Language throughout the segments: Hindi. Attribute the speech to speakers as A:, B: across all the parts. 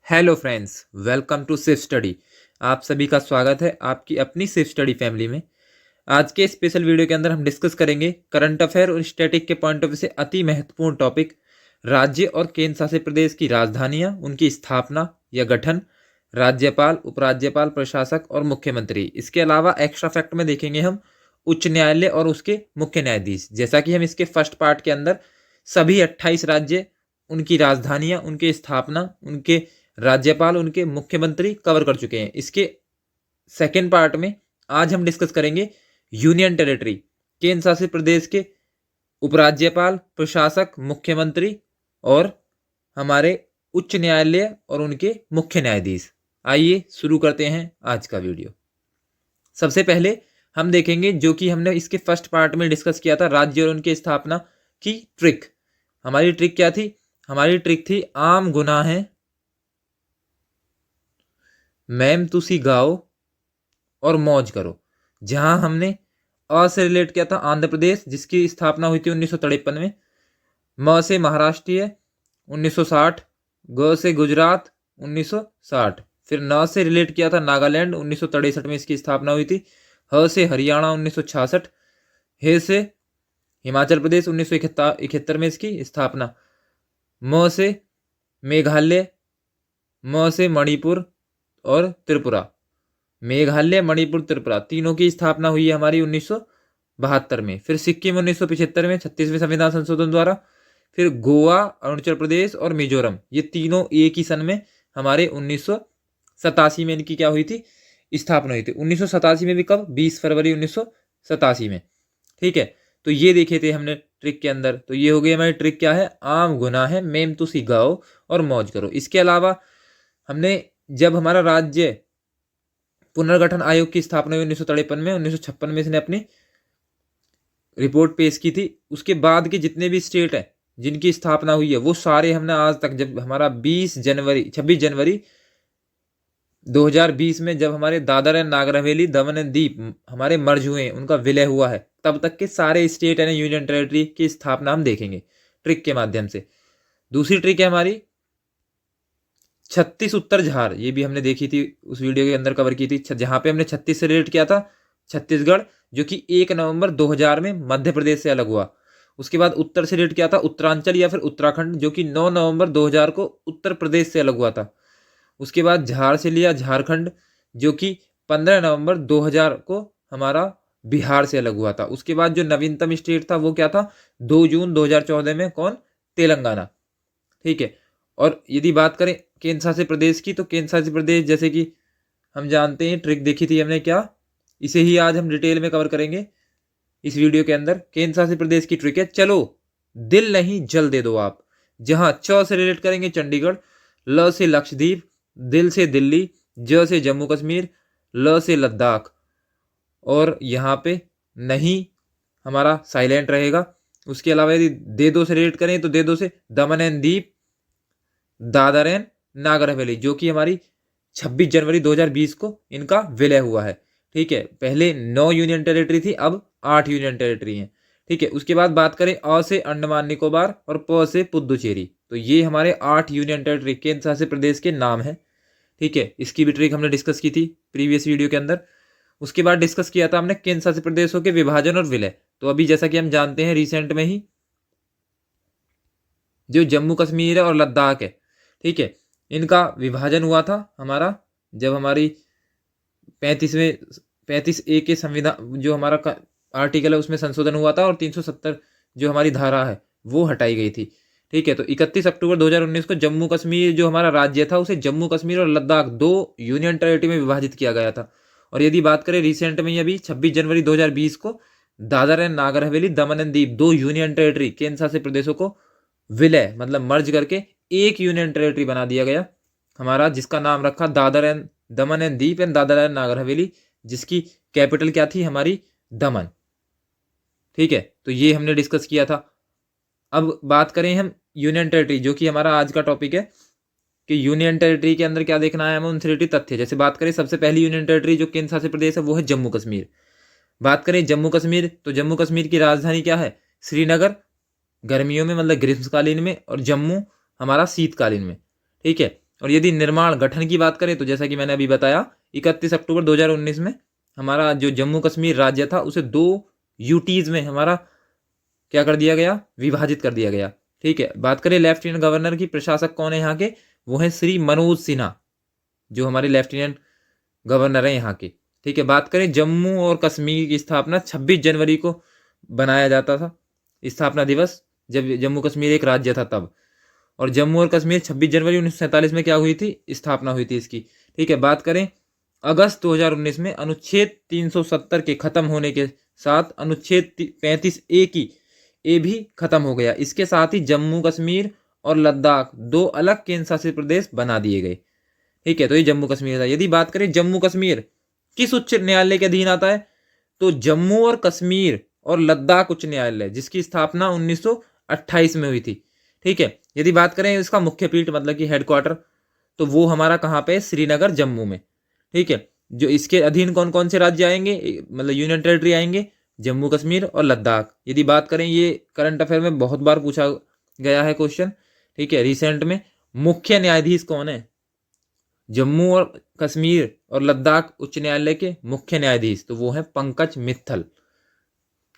A: हेलो फ्रेंड्स, वेलकम टू सिर्फ स्टडी। आप सभी का स्वागत है आपकी अपनी सिर्फ स्टडी फैमिली में। आज के स्पेशल वीडियो के अंदर हम डिस्कस करेंगे करंट अफेयर और स्टैटिक के पॉइंट ऑफ व्यू से अति महत्वपूर्ण टॉपिक राज्य और केंद्र शासित प्रदेश की राजधानियां, उनकी स्थापना या गठन, राज्यपाल, उपराज्यपाल, प्रशासक और मुख्यमंत्री। इसके अलावा एक्स्ट्रा फैक्ट में देखेंगे हम उच्च न्यायालय और उसके मुख्य न्यायाधीश। जैसा कि हम इसके फर्स्ट पार्ट के अंदर सभी 28 राज्य, उनकी राजधानियां, उनकी स्थापना, उनके राज्यपाल, उनके मुख्यमंत्री कवर कर चुके हैं। इसके सेकेंड पार्ट में आज हम डिस्कस करेंगे यूनियन टेरिटरी, केंद्र शासित प्रदेश के उपराज्यपाल, प्रशासक, मुख्यमंत्री और हमारे उच्च न्यायालय और उनके मुख्य न्यायाधीश। आइए शुरू करते हैं आज का वीडियो। सबसे पहले हम देखेंगे जो कि हमने इसके फर्स्ट पार्ट में डिस्कस किया था, राज्य और उनकी स्थापना की ट्रिक। हमारी ट्रिक क्या थी? हमारी ट्रिक थी आम गुनाह है मैम तुसी गाओ और मौज करो। जहां हमने अ से रिलेट किया था आंध्र प्रदेश, जिसकी स्थापना हुई थी 1953 में। म से महाराष्ट्र 1960, ग से गुजरात 1960। फिर न से रिलेट किया था नागालैंड, 1963 में इसकी स्थापना हुई थी। ह से हरियाणा 1966। हे से हिमाचल प्रदेश 1971 में इसकी स्थापना। म से मेघालय, म से मणिपुर और त्रिपुरा। मेघालय, मणिपुर, त्रिपुरा तीनों की स्थापना हुई है हमारी 1972 में। फिर सिक्किम 1975 में 36वें संविधान संशोधन द्वारा। फिर गोवा, अरुणाचल प्रदेश और मिजोरम, ये तीनों एक ही सन में हमारे 1987 में इनकी क्या हुई थी? स्थापना हुई थी। 1987 में भी कब? 20 फरवरी 1987 में। ठीक है, तो ये देखे थे हमने ट्रिक के अंदर। तो ये हो गई हमारी ट्रिक। क्या है? आम गुनाह है मेम तुसी गाओ और मौज करो। इसके अलावा हमने जब हमारा राज्य पुनर्गठन आयोग की स्थापना हुई 1953 में, 1956 में इसने अपनी रिपोर्ट पेश की थी। उसके बाद के जितने भी स्टेट हैं जिनकी स्थापना हुई है वो सारे हमने आज तक, जब हमारा 26 जनवरी 2020 में जब हमारे Dadar and Nagar Haveli, Daman and दीप हमारे मर्ज हुए हैं, उनका विलय हुआ है, तब तक के सारे स्टेट एंड यूनियन टेरिटरी की स्थापना हम देखेंगे ट्रिक के माध्यम से। दूसरी ट्रिक है हमारी 36 उत्तर झार। ये भी हमने देखी थी, उस वीडियो के अंदर कवर की थी, जहां पे हमने 36 से रिलेट किया था छत्तीसगढ़, जो कि 1 नवंबर 2000 में मध्य प्रदेश से अलग हुआ। उसके बाद उत्तर से रिलेट किया था उत्तरांचल या फिर उत्तराखंड, जो कि 9 नवंबर 2000 को उत्तर प्रदेश से अलग हुआ था। उसके बाद झार से लिया झारखंड, जो कि 15 नवंबर 2000 को हमारा बिहार से अलग हुआ था। उसके बाद जो नवीनतम स्टेट था वो क्या था? 2 जून 2014 में। कौन? तेलंगाना। ठीक है। और यदि बात करें केंद्र शासित प्रदेश की, तो केंद्र शासित प्रदेश, जैसे कि हम जानते हैं, ट्रिक देखी थी हमने क्या, इसे ही आज हम डिटेल में कवर करेंगे इस वीडियो के अंदर। केंद्र शासित प्रदेश की ट्रिक है चलो दिल नहीं जल दे दो आप। जहां च से रिलेट करेंगे चंडीगढ़, ल से लक्षद्वीप, दिल से दिल्ली, ज से जम्मू कश्मीर, ल से लद्दाख, और यहाँ पे नहीं हमारा साइलेंट रहेगा। उसके अलावा यदि दे दो से रिलेट करें तो दे दो से दमन and Deep, Dadar and Nagar Haveli, जो कि हमारी 26 जनवरी 2020 को इनका विलय हुआ है। ठीक है, पहले 9 यूनियन टेरिटरी थी, अब 8 यूनियन टेरिटरी हैं। ठीक है, उसके बाद बात करें अ से अंडमान निकोबार और प से पुद्दुचेरी, तो ये हमारे 8 यूनियन टेरिटरी केंद्र शासित प्रदेश के नाम है। ठीक है, इसकी भी ट्रिक हमने डिस्कस की थी प्रीवियस वीडियो के अंदर। उसके बाद डिस्कस किया था हमने केंद्र शासित प्रदेशों के विभाजन और विलय। तो अभी जैसा कि हम जानते हैं रिसेंट में ही जो जम्मू कश्मीर है और लद्दाख है, ठीक है, इनका विभाजन हुआ था हमारा, जब हमारी 35A के संविधान, जो हमारा आर्टिकल है, उसमें संशोधन हुआ था और 370 जो हमारी धारा है वो हटाई गई थी। ठीक है, तो 31 अक्टूबर 2019 को जम्मू कश्मीर जो हमारा राज्य था उसे जम्मू कश्मीर और लद्दाख 2 यूनियन टेरिटरी में विभाजित किया गया था। और यदि बात करें रिसेंट में ही अभी 26 जनवरी 2020 को Dadar and Nagar Haveli, Daman and Deep 2 union territory केंद्र शासित प्रदेशों को विलय मतलब मर्ज करके एक यूनियन टेरिटरी बना दिया गया हमारा, जिसका नाम रखा Dadar and Daman and Deep and Dadar and Nagar Haveli, जिसकी कैपिटल क्या थी? हमारी दमन। ठीक है, तो ये हमने डिस्कस किया था। अब बात करें हम यूनियन टेरिटरी, जो कि हमारा आज का टॉपिक है, कि यूनियन टेरिटरी के अंदर क्या देखना है हमें, उन रिलेटेड तथ्य। जैसे बात करें सबसे पहली यूनियन टेरिटरी जो केंद्र शासित प्रदेश है वो है जम्मू कश्मीर। बात करें जम्मू कश्मीर, तो जम्मू कश्मीर की राजधानी क्या है? श्रीनगर गर्मियों में मतलब ग्रीष्मकालीन में, और जम्मू हमारा शीतकालीन में। ठीक है, और यदि निर्माण गठन की बात करें तो जैसा कि मैंने अभी बताया 31 अक्टूबर 2019 में हमारा जो जम्मू कश्मीर राज्य था उसे 2 यूटीज में हमारा क्या कर दिया गया, विभाजित कर दिया गया। ठीक है, बात करें लेफ्टिनेंट गवर्नर की, प्रशासक कौन है यहाँ के, वो है श्री मनोज सिन्हा, जो हमारे लेफ्टिनेंट गवर्नर है यहाँ के। ठीक है, बात करें जम्मू और कश्मीर की स्थापना 26 जनवरी को बनाया जाता था, स्थापना दिवस, जब जम्मू कश्मीर एक राज्य था तब। और जम्मू और कश्मीर 26 जनवरी 1947 में क्या हुई थी, स्थापना हुई थी इसकी। ठीक है, बात करें अगस्त 2019 में अनुच्छेद 370 के खत्म होने के साथ अनुच्छेद 35A की ए भी खत्म हो गया। इसके साथ ही जम्मू कश्मीर और लद्दाख 2 अलग केंद्र शासित प्रदेश बना दिए गए। ठीक है, तो ये जम्मू कश्मीर था। यदि बात करें जम्मू कश्मीर किस उच्च न्यायालय के अधीन आता है, तो जम्मू और कश्मीर और लद्दाख उच्च न्यायालय, जिसकी स्थापना 1928 में हुई थी। ठीक है, यदि बात करें इसका मुख्य पीठ मतलब कि हेडक्वार्टर, तो वो हमारा कहाँ पे है, श्रीनगर जम्मू में। ठीक है, जो इसके अधीन कौन कौन से राज्य आएंगे, मतलब यूनियन टेरिटरी आएंगे, जम्मू कश्मीर और लद्दाख। यदि बात करें, ये करंट अफेयर में बहुत बार पूछा गया है क्वेश्चन। ठीक है, रिसेंट में मुख्य न्यायाधीश कौन है, जम्मू और कश्मीर और लद्दाख उच्च न्यायालय के मुख्य न्यायाधीश, तो वो है पंकज मित्तल।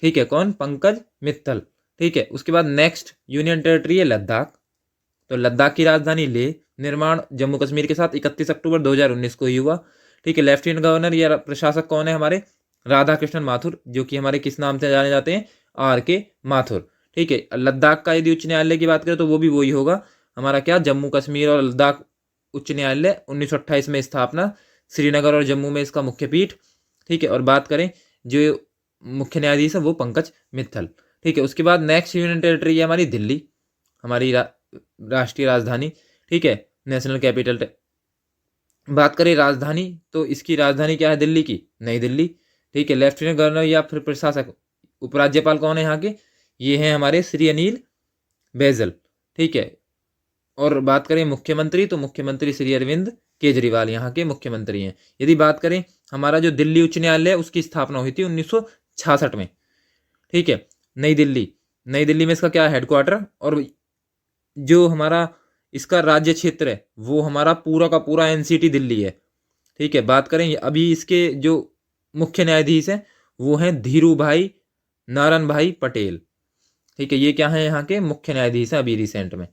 A: ठीक है, कौन, पंकज मित्तल। ठीक है, उसके बाद नेक्स्ट यूनियन टेरिटरी है लद्दाख। तो लद्दाख की राजधानी लेह, निर्माण जम्मू कश्मीर के साथ 31 अक्टूबर 2019 को ही हुआ। ठीक है, लेफ्टिनेंट गवर्नर या प्रशासक कौन है, हमारे राधा कृष्णन माथुर, जो कि हमारे किस नाम से जाने जाते हैं, RK माथुर। ठीक है, लद्दाख का यदि उच्च न्यायालय की बात करें तो वो भी वही होगा हमारा, क्या, जम्मू कश्मीर और लद्दाख उच्च न्यायालय, 1928 में स्थापना, श्रीनगर और जम्मू में इसका मुख्य पीठ। ठीक है, और बात करें जो मुख्य न्यायाधीश है वो पंकज मित्तल। ठीक है, उसके बाद नेक्स्ट यूनियन टेरिटरी है हमारी दिल्ली, हमारी राष्ट्रीय राजधानी। ठीक है, नेशनल कैपिटल। बात करें राजधानी, तो इसकी राजधानी क्या है, दिल्ली की, नई दिल्ली। ठीक है, लेफ्टिनेंट गवर्नर या फिर प्रशासक, उपराज्यपाल कौन है यहाँ के, ये हैं हमारे श्री अनिल बैजल। ठीक है, और बात करें मुख्यमंत्री, तो मुख्यमंत्री श्री अरविंद केजरीवाल यहाँ के मुख्यमंत्री हैं। यदि बात करें हमारा जो दिल्ली उच्च न्यायालय है उसकी स्थापना हुई थी 1966 में। ठीक है, नई दिल्ली, नई दिल्ली में इसका क्या है, हेडक्वार्टर, और जो हमारा इसका राज्य क्षेत्र है वो हमारा पूरा का पूरा NCT दिल्ली है। ठीक है, बात करें अभी इसके जो मुख्य न्यायाधीश हैं वो हैं धीरू भाई नारायण भाई पटेल। ठीक है, ये क्या है, यहाँ के मुख्य न्यायाधीश हैं अभी रिसेंट में।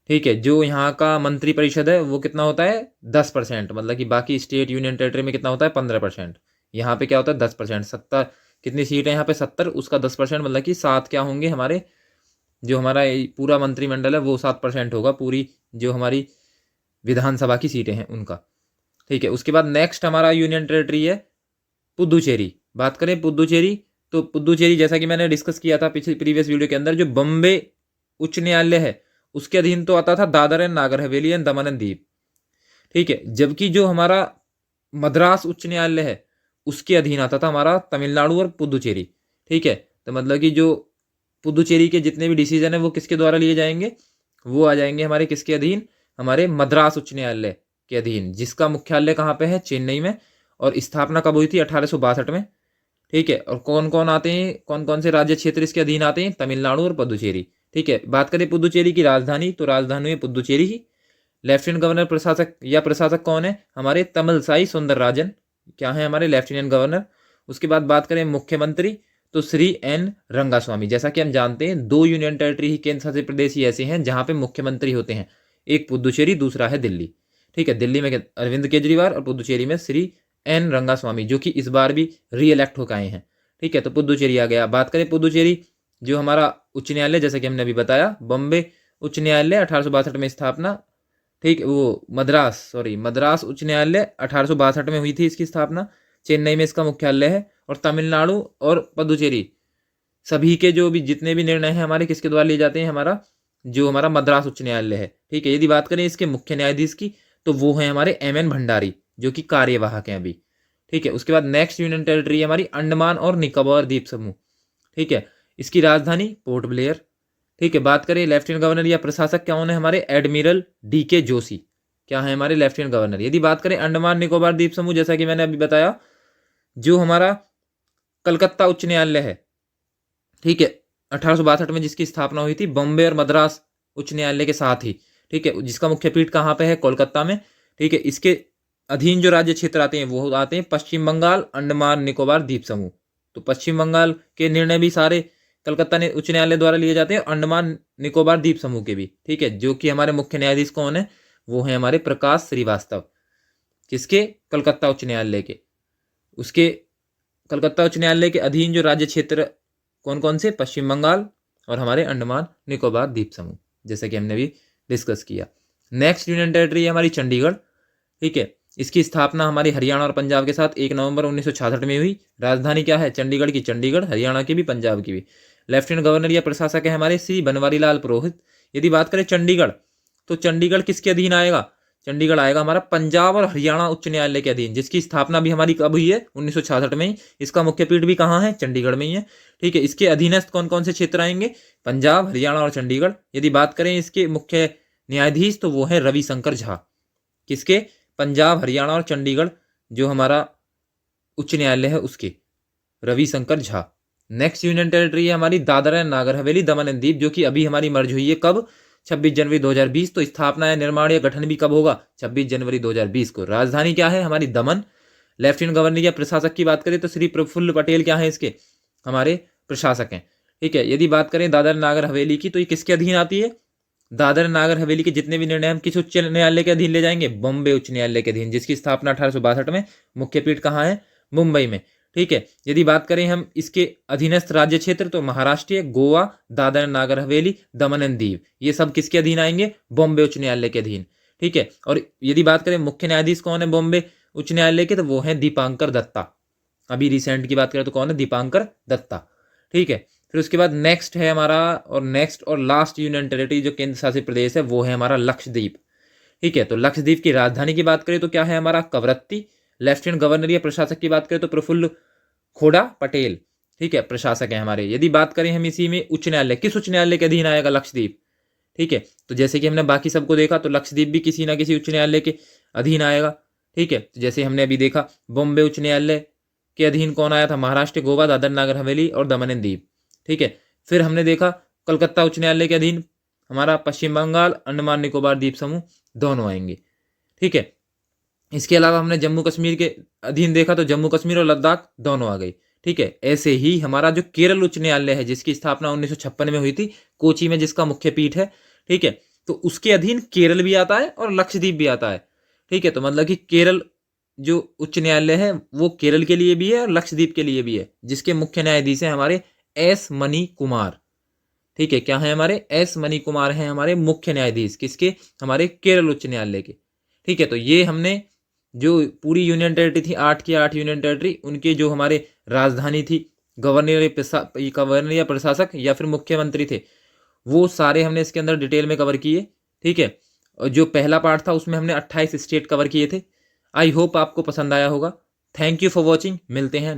A: ठीक है, जो यहाँ का मंत्री परिषद है वो कितना होता है, 10%, मतलब कि बाकी स्टेट यूनियन टेरिटरी में कितना होता है, 15%। यहाँ पे क्या होता है, 10%। 70 कितनी सीट है यहाँ पे, 70, उसका 10%, मतलब कि 7 क्या होंगे हमारे, जो हमारा पूरा मंत्रिमंडल है वो 7% होगा, पूरी जो हमारी विधानसभा की सीटें हैं उनका। ठीक है, उसके बाद नेक्स्ट हमारा यूनियन टेरिटरी है पुदुचेरी। बात करें पुदुचेरी, तो पुदुचेरी जैसा कि मैंने डिस्कस किया था पिछले प्रीवियस वीडियो के अंदर, जो बम्बे उच्च न्यायालय है उसके अधीन तो आता था Dadar and Nagar Haveli and Daman and Diu. ठीक है, जबकि जो हमारा मद्रास उच्च न्यायालय है उसके अधीन आता था हमारा तमिलनाडु और पुदुचेरी। ठीक है, तो मतलब कि जो पुदुचेरी के जितने भी डिसीजन है वो किसके द्वारा लिए जाएंगे, वो आ जाएंगे हमारे किसके अधीन, हमारे मद्रास उच्च न्यायालय के अधीन, जिसका मुख्यालय कहाँ पे है, चेन्नई में, और स्थापना कब हुई थी, 1862 में। ठीक है, और कौन कौन आते हैं, कौन कौन से राज्य क्षेत्र इसके अधीन आते हैं, तमिलनाडु और पुदुचेरी। ठीक है, बात करें पुदुचेरी की राजधानी, तो राजधानी है पुदुचेरी ही। लेफ्टिनेंट गवर्नर प्रशासक या प्रशासक कौन है, हमारे तमिलसाई सुंदरराजन, क्या है हमारे लेफ्टिनेंट गवर्नर। उसके बाद बात करें मुख्यमंत्री, तो श्री N रंगास्वामी। जैसा कि हम जानते हैं 2 यूनियन टेरिटरी ही केंद्र शासित प्रदेश ही ऐसे हैं जहाँ पे मुख्यमंत्री होते हैं, एक पुदुचेरी, दूसरा है दिल्ली। ठीक है, दिल्ली में अरविंद केजरीवाल और पुदुचेरी में श्री N रंगास्वामी, जो कि इस बार भी रीइलेक्ट होकर आए हैं। ठीक है, तो पुदुचेरी आ गया। बात करें पुदुचेरी, जो हमारा उच्च न्यायालय, जैसा कि हमने अभी बताया, बॉम्बे उच्च न्यायालय 1862 में स्थापना। ठीक, वो मद्रास उच्च न्यायालय 1862 में हुई थी इसकी स्थापना, चेन्नई में इसका मुख्यालय है। और तमिलनाडु और पुदुचेरी सभी के जो भी जितने भी निर्णय हैं हमारे किसके द्वारा लिए जाते हैं, हमारा मद्रास उच्च न्यायालय है। ठीक है, यदि बात करें इसके मुख्य न्यायाधीश की, तो वो है हमारे MN भंडारी, जो कि कार्यवाहक हैं अभी। ठीक है, उसके बाद नेक्स्ट यूनियन टेरिटरी है हमारी अंडमान और निकोबार द्वीप समूह। ठीक है, इसकी राजधानी पोर्ट ब्लेयर। ठीक है, बात करें लेफ्टिनेंट गवर्नर या प्रशासक क्या होने हमारे, एडमिरल DK जोशी, क्या है हमारे लेफ्टिनेंट गवर्नर। यदि बात करें अंडमान निकोबार द्वीप समूह, जैसा कि मैंने अभी बताया, जो हमारा कलकत्ता उच्च न्यायालय है, ठीक है, 1862 में जिसकी स्थापना हुई थी बॉम्बे और मद्रास उच्च न्यायालय के साथ ही। ठीक है, जिसका मुख्य पीठ कहाँ पे है, कोलकाता में। ठीक है, इसके अधीन जो राज्य क्षेत्र आते हैं वो आते हैं पश्चिम बंगाल, अंडमान निकोबार द्वीप समूह। तो पश्चिम बंगाल के निर्णय भी सारे कलकत्ता उच्च न्यायालय द्वारा लिए जाते हैं, अंडमान निकोबार द्वीप समूह के भी। ठीक है, जो कि हमारे मुख्य न्यायाधीश कौन है, वो है हमारे प्रकाश श्रीवास्तव। किसके, कलकत्ता उच्च न्यायालय के। उसके कलकत्ता उच्च न्यायालय के अधीन जो राज्य क्षेत्र कौन कौन से, पश्चिम बंगाल और हमारे अंडमान निकोबार द्वीप समूह, जैसा कि हमने भी डिस्कस किया। नेक्स्ट यूनियन टेरिटरी है हमारी चंडीगढ़। ठीक है, इसकी स्थापना हमारी हरियाणा और पंजाब के साथ 1 नवंबर 1966 में हुई। राजधानी क्या है, चंडीगढ़ की चंडीगढ़, हरियाणा की भी पंजाब की भी। लेफ्टिनेंट गवर्नर या प्रशासक है हमारे श्री बनवारी लाल पुरोहित। यदि बात करें चंडीगढ़, तो चंडीगढ़ किसके अधीन आएगा, चंडीगढ़ आएगा हमारा पंजाब और हरियाणा उच्च न्यायालय के अधीन, जिसकी स्थापना भी हमारी कब हुई है, 1966 में ही। इसका मुख्य पीठ भी कहाँ है, चंडीगढ़ में ही है। ठीक है, इसके अधीनस्थ कौन कौन से क्षेत्र आएंगे, पंजाब, हरियाणा और चंडीगढ़। यदि बात करें इसके मुख्य न्यायाधीश, तो वो है रविशंकर झा। किसके, पंजाब, हरियाणा और चंडीगढ़ जो हमारा उच्च न्यायालय है उसके, Ravishankar Jha. Next union territory है हमारी Dadra and Nagar Haveli, Daman and Diu, जो कि अभी हमारी मर्ज हुई है कब, 26 जनवरी 2020। तो स्थापना या निर्माण या गठन भी कब होगा, 26 जनवरी 2020 को। राजधानी क्या है हमारी, दमन। लेफ्टिनेंट गवर्नर या प्रशासक की बात करें तो श्री प्रफुल्ल पटेल क्या है इसके, हमारे प्रशासक हैं। ठीक है, यदि बात करें दादर नागर हवेली की, तो ये किसके अधीन आती है, दादर नागर हवेली के जितने भी निर्णय हम किस उच्च न्यायालय के अधीन ले जाएंगे, बॉम्बे उच्च न्यायालय के अधीन, जिसकी स्थापना 1862 में। मुख्य पीठ कहाँ है, मुंबई में। ठीक है, यदि बात करें हम इसके अधीनस्थ राज्य क्षेत्र, तो महाराष्ट्र, गोवा, दादर नागर हवेली, दमन एंड दीव, ये सब किसके अधीन आएंगे, बॉम्बे उच्च न्यायालय के अधीन। ठीक है, और यदि बात करें मुख्य न्यायाधीश कौन है बॉम्बे उच्च न्यायालय के, तो वो है दीपांकर दत्ता। अभी रिसेंट की बात करें तो कौन है, दीपांकर दत्ता। ठीक है, फिर उसके बाद नेक्स्ट है हमारा, और नेक्स्ट और लास्ट यूनियन टेरिटरी जो केंद्र शासित प्रदेश है, वो है हमारा लक्षद्वीप। ठीक है, तो लक्षद्वीप की राजधानी की बात करें तो क्या है हमारा, कवरत्ती। लेफ्टिनेंट गवर्नर या प्रशासक की बात करें तो प्रफुल्ल खोड़ा पटेल। ठीक है, प्रशासक है हमारे। यदि बात करें हम इसी में उच्च न्यायालय, किस उच्च न्यायालय के अधीन आएगा लक्षद्वीप। ठीक है, तो जैसे कि हमने बाकी सबको देखा, तो लक्षद्वीप भी किसी ना किसी उच्च न्यायालय के अधीन आएगा। ठीक है, तो जैसे हमने अभी देखा, बॉम्बे उच्च न्यायालय के अधीन कौन आया था, महाराष्ट्र, गोवा, दादर नागर हवेली और दमन एंड दीव। ठीक है, फिर हमने देखा कलकत्ता उच्च न्यायालय के अधीन हमारा पश्चिम बंगाल, अंडमान निकोबार द्वीप समूह दोनों आएंगे। ठीक है, इसके अलावा हमने जम्मू कश्मीर के अधीन देखा, तो जम्मू कश्मीर और लद्दाख दोनों आ गई। ठीक है, ऐसे ही हमारा जो केरल उच्च न्यायालय है, जिसकी स्थापना 1956 में हुई थी, कोची में, जिसका मुख्य पीठ है। ठीक है, तो उसके अधीन केरल भी आता है और लक्षद्वीप भी आता है। ठीक है, तो मतलब कि केरल जो उच्च न्यायालय है वो केरल के लिए भी है और लक्षद्वीप के लिए भी है, जिसके मुख्य न्यायाधीश हैं हमारे एस मनी कुमार। ठीक है, क्या है हमारे, एस मनी कुमार हैं हमारे मुख्य न्यायाधीश, किसके, हमारे केरल उच्च न्यायालय के। ठीक है, तो ये हमने जो पूरी यूनियन टेरिटरी थी, 8 की 8 यूनियन टेरिटरी, उनके जो हमारे राजधानी थी, गवर्नर या प्रशासक या फिर मुख्यमंत्री थे, वो सारे हमने इसके अंदर डिटेल में कवर किए। ठीक है, और जो पहला पार्ट था उसमें हमने 28 स्टेट कवर किए थे। आई होप आपको पसंद आया होगा। थैंक यू फॉर वॉचिंग, मिलते हैं।